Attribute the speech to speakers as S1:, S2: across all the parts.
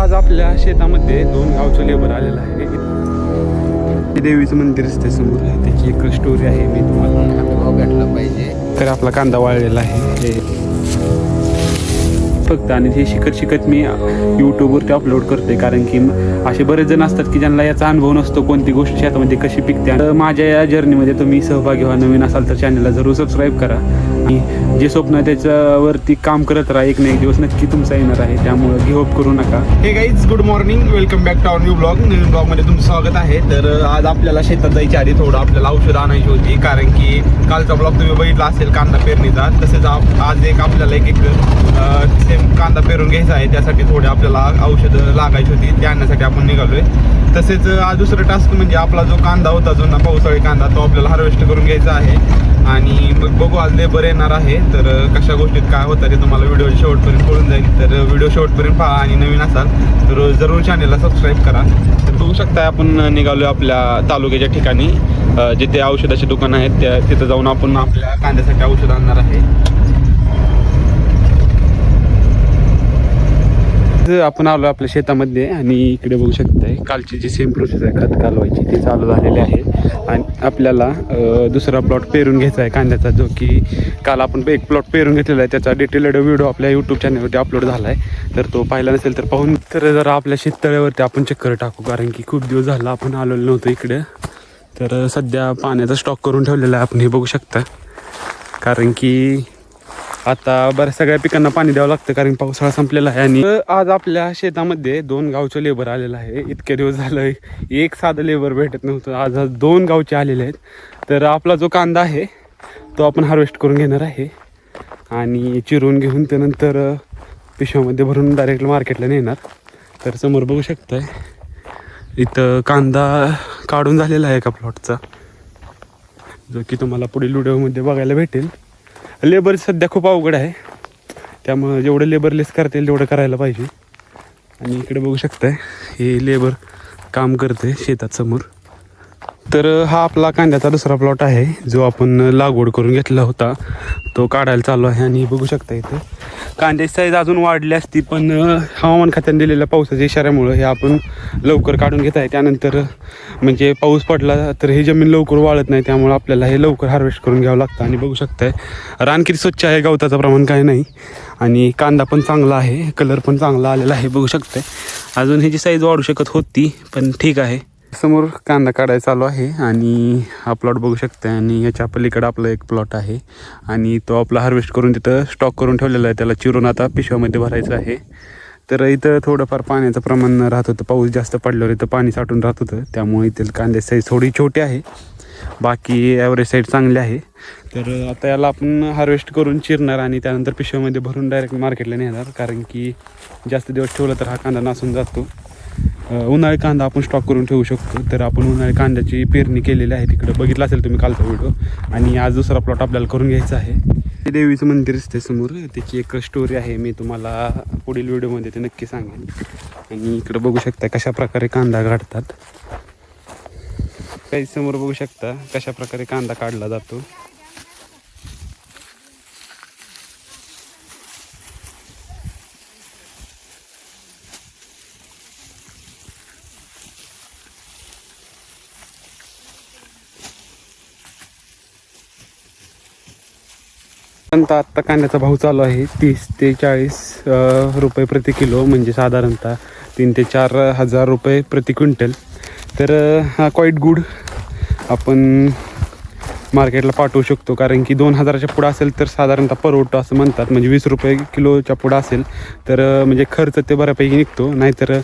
S1: आज आपल्या शेतामध्ये 2 गावचं लेबर आलेलं आहे. देवीचं मंदिर असते समोर, त्याची एक स्टोरी आहे, मी तुम्हाला
S2: भेटला पाहिजे.
S1: तर आपला कांदा वाळलेला आहे फक्त, आणि हे शिकत मी यूट्यूबवरती अपलोड करते, कारण की असे बरेच जण असतात की ज्यांना याचा अनुभव नसतो कोणती गोष्ट शेतामध्ये कशी पिकते. तर माझ्या या जर्नीमध्ये तुम्ही सहभागी व्हा. नवीन असाल तर चॅनलला जरूर सबस्क्राईब करा आणि जे स्वप्न आहे त्याच्यावरती काम करत राहा. एक ना एक दिवस नक्की तुमचा येणार आहे, त्यामुळं गिव्ह अप करू नका.
S3: हे guys, good morning, welcome back to our new blog. नवीन ब्लॉगमध्ये तुमचं स्वागत आहे. तर आज आपल्याला शेतात जायच्या आधी थोडं आपल्याला औषधं आणायची होती, कारण की कालचा ब्लॉग तुम्ही बघितला असेल कांदा पेरणीचा. तसेच आज एक आपल्याला एक सेम कांदा पेरून घ्यायचा आहे, त्यासाठी थोडे आपल्याला औषधं लागायची होती, ते आणण्यासाठी आपण निघालोय. तसेच आज दुसरं टास्क म्हणजे आपला जो कांदा होता जुना पावसाळी कांदा, तो आपल्याला हार्वेस्ट करून घ्यायचा आहे. आणि मग बघू आज लेबर येणार आहे, तर कशा गोष्टीत काय होतं ते तुम्हाला व्हिडिओ शेवटपर्यंत कळून जाईल. तर व्हिडिओ शेवटपर्यंत पहा आणि नवीन असाल तर जरूर चॅनलला सबस्क्राईब करा. तर बघू शकता आपण निघालो आपल्या तालुक्याच्या ठिकाणी, जिथे औषधाचे दुकान आहेत तिथं जाऊन आपण आपल्या कांद्यासाठी औषध आणणार आहे.
S1: आपण आलो आपल्या शेतामध्ये आणि इकडे बघू शकताय कालची जी सेम प्रोसेस आहे खत घालवायची ती चालू झालेली आहे. आणि आपल्याला दुसरा प्लॉट पेरून घ्यायचा आहे कांद्याचा, जो की काल आपण एक प्लॉट पेरून घेतलेला आहे. त्याचा डिटेल्ड व्हिडिओ आपल्या यूट्यूब चॅनलवरती अपलोड झाला आहे, तर तो पाहिला नसेल तर पाहून. तर जरा आपल्या शेततळ्यावरती आपण चक्कर टाकू, कारण की खूप दिवस झाला आपण आलेलो नव्हतो इकडे. तर सध्या पाण्याचा स्टॉक करून ठेवलेला आहे आपण, हे बघू शकता, कारण की आता बऱ्याच सगळ्या पिकांना पाणी द्यावं लागतं, कारण पावसाळा संपलेला आहे. आणि आज आपल्या शेतामध्ये 2 गावचे लेबर आलेलं आहे. इतके दिवस झालं एक साधं लेबर भेटत नव्हतं, आज 2 गावचे आलेले आहेत. तर आपला जो कांदा आहे तो आपण हार्वेस्ट करून घेणार आहे आणि चिरून घेऊन त्यानंतर पिशव्यामध्ये भरून डायरेक्ट मार्केटला नेणार. तर समोर बघू शकताय इथं कांदा काढून झालेला आहे एका प्लॉटचा, जो की तुम्हाला पुढील व्हिडिओमध्ये बघायला भेटेल. लेबर सध्या खूप अवघड आहे, त्यामुळं जेवढं लेबर लेस करता येईल तेवढं करायला पाहिजे. आणि इकडे बघू शकताय हे लेबर काम करते शेतात समोर. तर हा आपला कांद्याचा दुसरा प्लॉट आहे, जो आपण लागवड करून घेतला होता, तो काढायला चालू आहे. आणि बघू शकता इथं कांद्याची साईज अजून वाढली असती, पण हवामान खात्याने दिलेल्या पावसाच्या इशाऱ्यामुळं हे आपण लवकर काढून घेत आहे. त्यानंतर म्हणजे पाऊस पडला तर ही जमीन लवकर वाळत नाही, त्यामुळे आपल्याला हे लवकर हार्वेस्ट करून घ्यावं लागतं. आणि बघू शकताय रान किती स्वच्छ आहे, गवताचं प्रमाण काय नाही, आणि कांदा पण चांगला आहे, कलर पण चांगला आलेला आहे. बघू शकताय अजून ह्याची साईज वाढू शकत होती, पण ठीक आहे. समोर कांदा काढायला चालू आहे आणि हा प्लॉट बघू शकता. आणि याच्या पलीकडे आपला एक प्लॉट आहे आणि तो आपला हार्वेस्ट करून तिथं स्टॉक करून ठेवलेला आहे, त्याला चिरून आता पिशव्यामध्ये भरायचं आहे. तर इथं थोडंफार पाण्याचं प्रमाण राहत होतं, पाऊस जास्त पडल्यावर इथं पाणी साठून राहत होतं, त्यामुळे इथं कांद्याची साईज थोडी छोटी आहे, बाकी ॲव्हरेज साईड चांगली आहे. तर आता याला आपण हार्वेस्ट करून चिरणार आणि त्यानंतर पिशव्यामध्ये भरून डायरेक्ट मार्केटला नेणार, कारण की जास्त दिवस ठेवलं तर हा कांदा नासून जातो. उन्हाळी कांदा आपण स्टॉक करून ठेवू शकतो. तर आपण उन्हाळी कांद्याची पेरणी केलेली आहे, तिकडे बघितलं असेल तुम्ही कालचा व्हिडिओ. आणि आज दुसरा प्लॉट आपल्याला करून घ्यायचा आहे. ते देवीचं मंदिर असते समोर, त्याची एक स्टोरी आहे, मी तुम्हाला पुढील व्हिडिओमध्ये ते नक्की सांगेन. आणि इकडे बघू शकता कशा प्रकारे कांदा काढतात, काही समोर बघू शकता कशा प्रकारे कांदा काढला जातो. आत्ता कांद्याचा भाव चालू आहे 30 ते 40 रुपये प्रति किलो, म्हणजे साधारणतः 3 ते 4 हजार रुपये प्रति क्विंटल. तर हा क्वाईट गुड आपण मार्केटला पाठवू शकतो, कारण की 2000च्या पुढं असेल तर साधारणतः परवडतो असं म्हणतात. म्हणजे 20 रुपये किलोच्या पुढं असेल तर म्हणजे खर्च ते बऱ्यापैकी निघतो, नाहीतर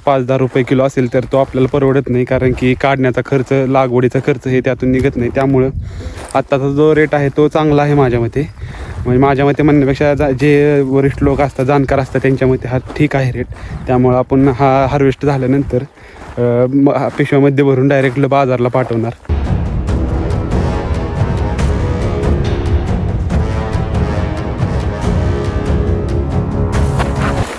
S1: 5-10 रुपये किलो असेल तर तो आपल्याला परवडत नाही, कारण की काढण्याचा खर्च, लागवडीचा खर्च हे त्यातून निघत नाही. त्यामुळं आत्ताचा जो रेट आहे तो चांगला आहे माझ्या मते. म्हणजे माझ्या मते म्हणण्यापेक्षा जे वरिष्ठ लोक असतात, जाणकार असतात, त्यांच्या मते हा ठीक आहे रेट. त्यामुळं आपण हा हार्वेस्ट झाल्यानंतर पिशव्यामध्ये भरून डायरेक्ट बाजारला पाठवणार.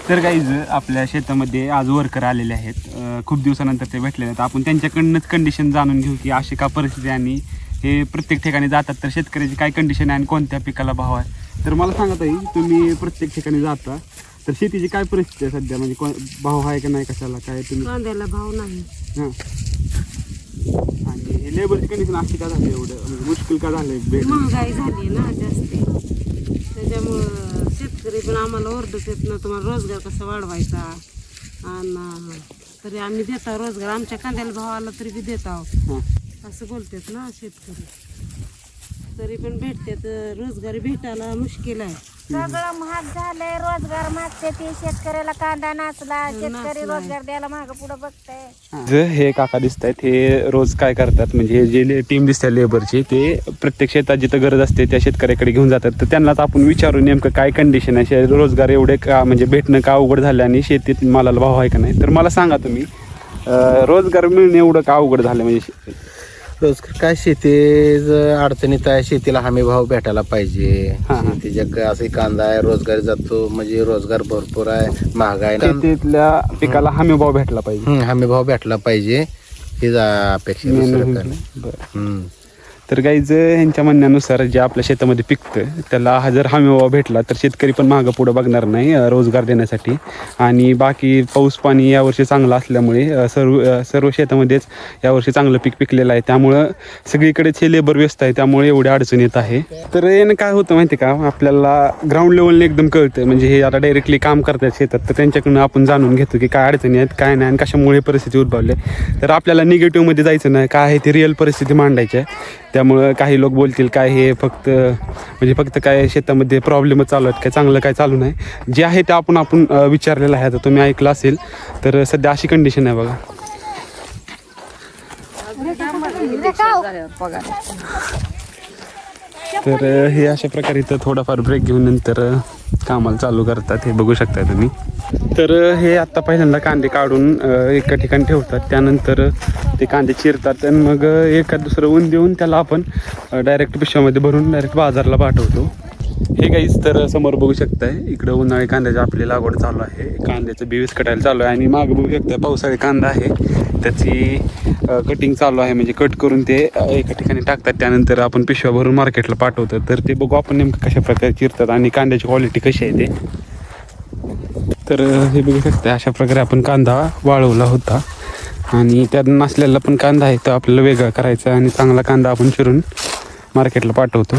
S1: तर गाईज आपल्या शेतामध्ये आज वर्कर आलेले आहेत, खूप दिवसानंतर ते भेटलेले आहेत. आपण त्यांच्याकडनंच कंडिशन जाणून घेऊ की अशी का परिस्थिती, आणि हे प्रत्येक ठिकाणी जातात तर शेतकऱ्याची काय कंडिशन आहे आणि कोणत्या पिकाला भाव आहे. तर मला सांगत आहे, तुम्ही प्रत्येक ठिकाणी जाता तर शेतीची काय परिस्थिती आहे सध्या, म्हणजे भाव आहे का नाही कशाला काय तुम्ही?
S2: कांद्याला भाव नाही.
S1: हां. आणि लेबरची कंडिशन अशी का झाली एवढं, म्हणजे मुश्किल का झालं?
S2: महागाई झाली ना जास्त, त्याच्यामुळं शेतकरी पण आम्हाला ओरडत येत ना, तुम्हाला रोजगार कसा वाढवायचा. आणि तरी आम्ही देतो रोजगार, आमच्या कांद्याला भाव आला तरी बी देत आहोत
S1: हां.
S2: असं बोलतात ना शेतकरी. तरी पण भेटते तर रोजगारी भेटायला मुश्किल आहे.
S4: सगळं महाग झालंय, रोजगार मागते ते शेतकऱ्याला कांदा नाचला, शेतकरी रोजगार द्यायला माग पुढे बघताय.
S1: हे काका दिसत आहेत, हे रोज काय करतात, म्हणजे हे जे टीम दिसते लेबरची, ते प्रत्येक शेतात जिथं गरज असते त्या शेतकऱ्याकडे घेऊन जातात. तर त्यांनाच आपण विचारू नेमकं काय कंडिशन आहे, रोजगार एवढे का म्हणजे भेटणं का अवघड झालं आणि शेतीत मालाला भाव आहे का नाही. तर मला सांगा तुम्ही, रोजगार मिळणं एवढं का अवघड झालं, म्हणजे
S5: रोजगार काय शेतीच अडचणीत आहे, शेतीला हमी भाव भेटायला पाहिजे. शेतीच्या असं कांदा आहे, रोजगार जातो, म्हणजे रोजगार भरपूर आहे, महागाई
S1: शेतीतल्या पिकाला हमी भाव भेटला पाहिजे.
S5: हमी भाव भेटला पाहिजे हीच अपेक्षा दुसरं काय नाही.
S1: बरं. तर गाईज ह्यांच्या म्हणण्यानुसार जे आपल्या शेतामध्ये पिकतं त्याला जर हमी भाव भेटला तर शेतकरी पण मागं पुढं बघणार नाही रोजगार देण्यासाठी. आणि बाकी पाऊस पाणी यावर्षी चांगलं असल्यामुळे सर्व शेतामध्येच यावर्षी चांगलं पीक पिकलेलं आहे, त्यामुळं सगळीकडेच हे लेबर व्यस्त आहे, त्यामुळे एवढी अडचण येत आहे. तर यानं काय होतं माहिती का, आपल्याला ग्राउंड लेवलने एकदम कळतं, म्हणजे हे आता डायरेक्टली काम करतात शेतात, तर त्यांच्याकडून आपण जाणून घेतो की काय अडचणी आहेत काय नाही आणि कशामुळे परिस्थिती उद्भवली. तर आपल्याला निगेटिव्हमध्ये जायचं नाही, काय आहे ती रिअल परिस्थिती मांडायची आहे. त्यामुळं काही लोक बोलतील काय हे फक्त काय शेतामध्ये प्रॉब्लेमच चालू आहेत, काय चांगलं काय चालू नाही. जे आहे ते आपण विचारलेलं आहे. आता तुम्ही ऐकलं असेल तर सध्या अशी कंडिशन आहे बघा. तर हे अशा प्रकारे इथं थोडाफार ब्रेक घेऊन नंतर कामाला चालू करतात, हे बघू शकता तुम्ही. तर हे आत्ता पहिल्यांदा कांदे काढून एका ठिकाणी ठेवतात, त्यानंतर ते कांदे चिरतात आणि मग एखाद दुसरं ऊन देऊन त्याला आपण डायरेक्ट पिशव्यामध्ये भरून डायरेक्ट बाजारला पाठवतो. हे काहीच तर समोर बघू शकताय, इकडं उन्हाळी कांद्याची आपली लागवड चालू आहे, कांद्याचं बिवीस कटायला चालू आहे आणि मागं बघू शकताय पावसाळी कांदा आहे, त्याची कटिंग चालू आहे, म्हणजे कट करून ते एका ठिकाणी टाकतात, त्यानंतर आपण पिशव्या भरून मार्केटला पाठवतो. तर ते बघू आपण नेमकं कशा प्रकारे चिरतात आणि कांद्याची क्वालिटी कशी आहे ते. तर हे बघू शकता अशा प्रकारे आपण कांदा वाळवला होता आणि त्यात नसलेला पण कांदा आहे तो आपल्याला वेगळा करायचा आणि चांगला कांदा आपण चिरून मार्केटला पाठवतो.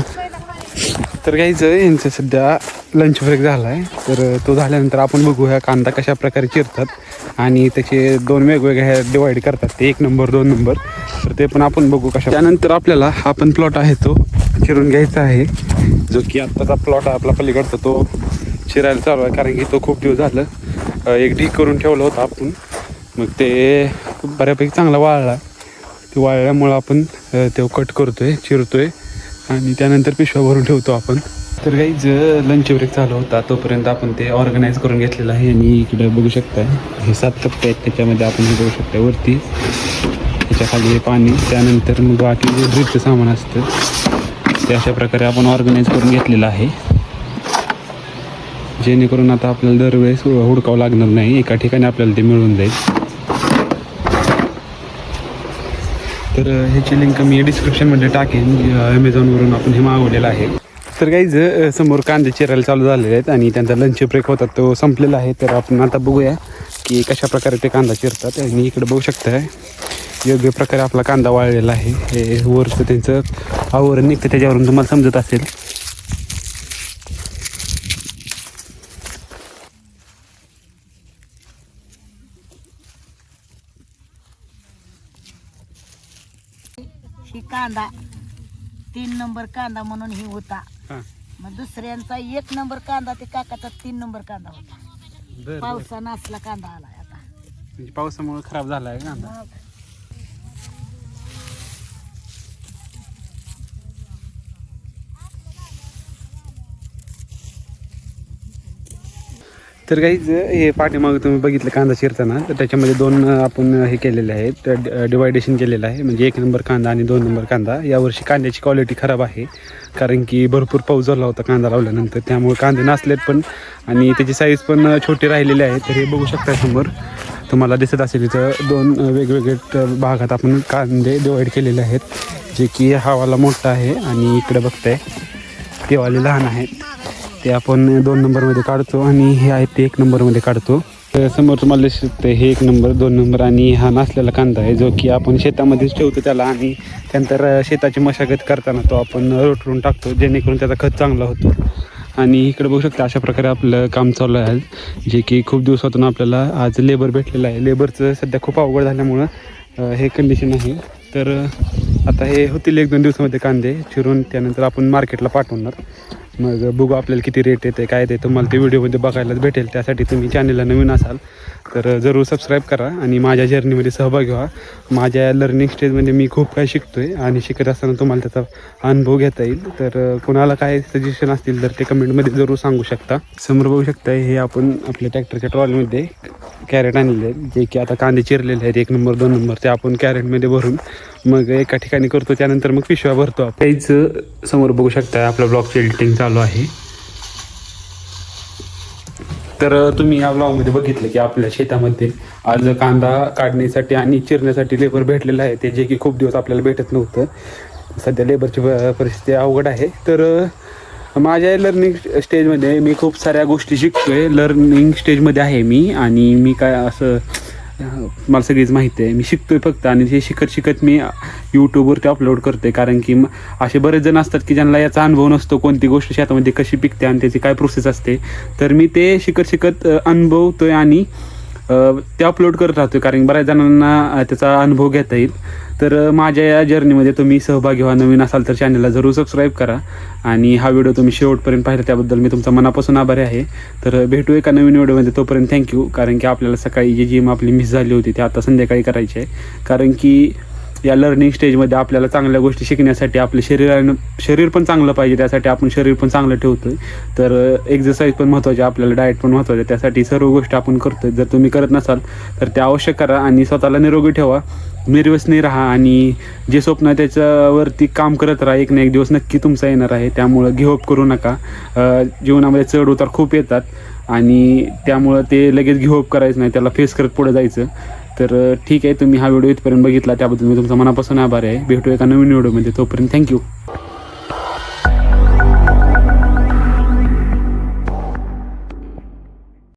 S1: तर घ्यायचं यांचं सध्या लंच ब्रेक झाला आहे, तर तो झाल्यानंतर आपण बघूया कांदा कशा प्रकारे चिरतात आणि त्याचे दोन वेगवेगळे डिवाईड करतात, ते 1 नंबर 2 नंबर. तर ते पण आपण बघू कशा. त्यानंतर आपल्याला हा पण प्लॉट आहे तो चिरून घ्यायचा आहे, जो की आत्ताचा प्लॉट आहे आपला पलीकडचा, तो चिरायला चालू आहे, कारण की तो खूप दिवस झालं एक ढीक करून ठेवला होता आपण, मग ते बऱ्यापैकी चांगला वाळला. ते वाळल्यामुळं आपण ते कट करतोय, चिरतोय आणि त्यानंतर पिशव्या भरून ठेवतो आपण. तर काहीच लंच ब्रेक चालू होता तोपर्यंत आपण ते ऑर्गनाईज करून घेतलेलं आहे आणि इकडे बघू शकताय हे 7 कप्पे आहेत, त्याच्यामध्ये आपण हे बघू शकता वरती त्याच्या खाली हे पाणी, त्यानंतर मग बाकी जे ड्रिपचं सामान असतं ते अशा प्रकारे आपण ऑर्गनाईज करून घेतलेलं आहे, जेणेकरून आता आपल्याला दरवेळेस हुडकावं लागणार नाही, एका ठिकाणी आपल्याला ते मिळून जाईल. तर ह्याची लिंक मी डिस्क्रिप्शनमध्ये टाकेन, ॲमेझॉनवरून आपण हे मागवलेलं आहे. तर काहीच समोर कांदे चिरायला चालू झालेले आहेत आणि त्यांचा लंच ब्रेक होता तो संपलेला आहे. तर आपण आता बघूया की कशा प्रकारे ते कांदा चिरतात आणि इकडे बघू शकताय योग्य प्रकारे आपला कांदा वाळलेला आहे. हे वरचं त्यांचं आवरण निघतं, त्याच्यावरून तुम्हाला समजत असेल.
S4: ही कांदा 3 नंबर कांदा म्हणून ही होता, मग दुसऱ्यांचा 1 नंबर कांदा, ते काकाचा 3 नंबर कांदा होता. पावसानं असला कांदा आलाय आता,
S1: म्हणजे पावसामुळे खराब झाला आहे कांदा. तर काहीच हे पाठीमागं तुम्ही बघितलं कांदा चिरताना, तर त्याच्यामध्ये 2 आपण हे केलेले आहेत, डिवायडेशन केलेलं आहे, म्हणजे 1 नंबर कांदा आणि 2 नंबर कांदा. यावर्षी कांद्याची क्वालिटी खराब आहे, कारण की भरपूर पाऊस झाला होता कांदा लावल्यानंतर, त्यामुळे कांदे नसलेत पण आणि त्याची साईज पण छोटी राहिलेली आहे. तर हे बघू शकता समोर तुम्हाला दिसत असेल, इथं 2 वेगवेगळे भागात आपण कांदे डिवाईड केलेले आहेत, जे की हा वाला मोठा आहे आणि इकडे बघताय ते वाले लहान आहेत. ते आपण 2 नंबरमध्ये काढतो आणि हे आहे ते 1 नंबरमध्ये काढतो. तर समोर तुम्हाला दिसतं हे 1 नंबर 2 नंबर आणि हा नासलेला कांदा आहे जो की आपण शेतामध्येच ठेवतो त्याला आणि त्यानंतर शेताची मशागत करताना तो आपण रोटरून टाकतो जेणेकरून त्याचा खत चांगला होतो. आणि इकडे बघू शकता अशा प्रकारे आपलं काम चालू आहे जे की खूप दिवसातून आपल्याला आज लेबर भेटलेलं आहे. लेबरचं सध्या खूप अवघड झाल्यामुळं हे कंडिशन आहे. तर आता हे होतील 1-2 दिवसामध्ये कांदे चिरून त्यानंतर आपण मार्केटला पाठवणार. मग बघू आपल्याला किती रेट येते काय ते तुम्हाला ते व्हिडिओमध्ये बघायलाच भेटेल. त्यासाठी तुम्ही चॅनलला नवीन असाल तर जरूर सबस्क्राईब करा आणि माझ्या जर्नीमध्ये सहभागी व्हा. माझ्या लर्निंग स्टेजमध्ये मी खूप काही शिकतो आहे आणि शिकत असताना तुम्हाला त्याचा अनुभव घेता येईल. तर कोणाला काय सजेशन असतील तर ते कमेंटमध्ये जरूर सांगू शकता. समोर बघू शकता हे आपण आपल्या ट्रॅक्टरच्या ट्रॉलीमध्ये कॅरेट आणलेले आहेत जे की आता कांदे चिरलेले आहेत 1 नंबर 2 नंबर ते आपण कॅरेटमध्ये भरून मग एका ठिकाणी करतो त्यानंतर मग पिशव्या भरतो. त्याच समोर बघू शकता आपलं ब्लॉकची एडिटिंग चालू आहे. तर तुम्ही या ब्लॉगमध्ये बघितलं की आपल्या शेतामध्ये आज कांदा काढण्यासाठी आणि चिरण्यासाठी लेबर भेटलेलं आहे ते जे की खूप दिवस आपल्याला भेटत नव्हतं. सध्या लेबरची परिस्थिती अवघड आहे. तर माझ्या लर्निंग स्टेजमध्ये मी खूप साऱ्या गोष्टी शिकतो आहे. लर्निंग स्टेजमध्ये आहे मी आणि मी काय असं मला सगळीच माहिती आहे. मी शिकतो आहे फक्त आणि हे शिकत मी यूट्यूबवरती अपलोड करतो आहे कारण की असे बरेच जण असतात की ज्यांना याचा अनुभव नसतो कोणती गोष्ट शेतामध्ये कशी पिकते आणि त्याची काय प्रोसेस असते. तर मी ते शिकत अनुभवतो आहे आणि ते अपलोड करत राहतो कारण बऱ्याच जणांना त्याचा अनुभव घेता येईल. तर माझ्या या जर्नीमध्ये तुम्ही सहभागी व्हा. नवीन असाल तर चॅनलला जरूर सबस्क्राईब करा आणि हा व्हिडिओ तुम्ही शेवटपर्यंत पाहिला त्याबद्दल मी तुमचा मनापासून आभारी आहे. तर भेटू एका नवीन व्हिडिओमध्ये तोपर्यंत थँक्यू. कारण की आपल्याला सकाळी जी जिम आपली मिस झाली होती ती आता संध्याकाळी करायची आहे. कारण की या लर्निंग स्टेजमध्ये आपल्याला चांगल्या गोष्टी शिकण्यासाठी आपलं शरीर पण चांगलं पाहिजे त्यासाठी आपण शरीर पण चांगलं ठेवतो आहे. तर एक्झरसाईज पण महत्त्वाची आपल्याला डाएट पण महत्त्वाचं आहे त्यासाठी सर्व गोष्टी आपण करतो आहे. जर तुम्ही करत नसाल तर ते अवश्य करा आणि स्वतःला निरोगी ठेवा. निर्व्यसनी राहा आणि जे स्वप्न आहे त्याच्यावरती काम करत राहा. एक ना एक दिवस नक्की तुमचा येणार आहे. त्यामुळं गिव्हअप करू नका. जीवनामध्ये चढ उतार खूप येतात आणि त्यामुळं ते लगेच गिव्हअप करायचं नाही त्याला फेस करत पुढे जायचं. तर ठीक आहे तुम्ही हा व्हिडिओ इथपर्यंत बघितला त्याबद्दल मी तुमचा मनापासून आभार आहे. भेटू एका नवीन व्हिडिओमध्ये तोपर्यंत थँक्यू.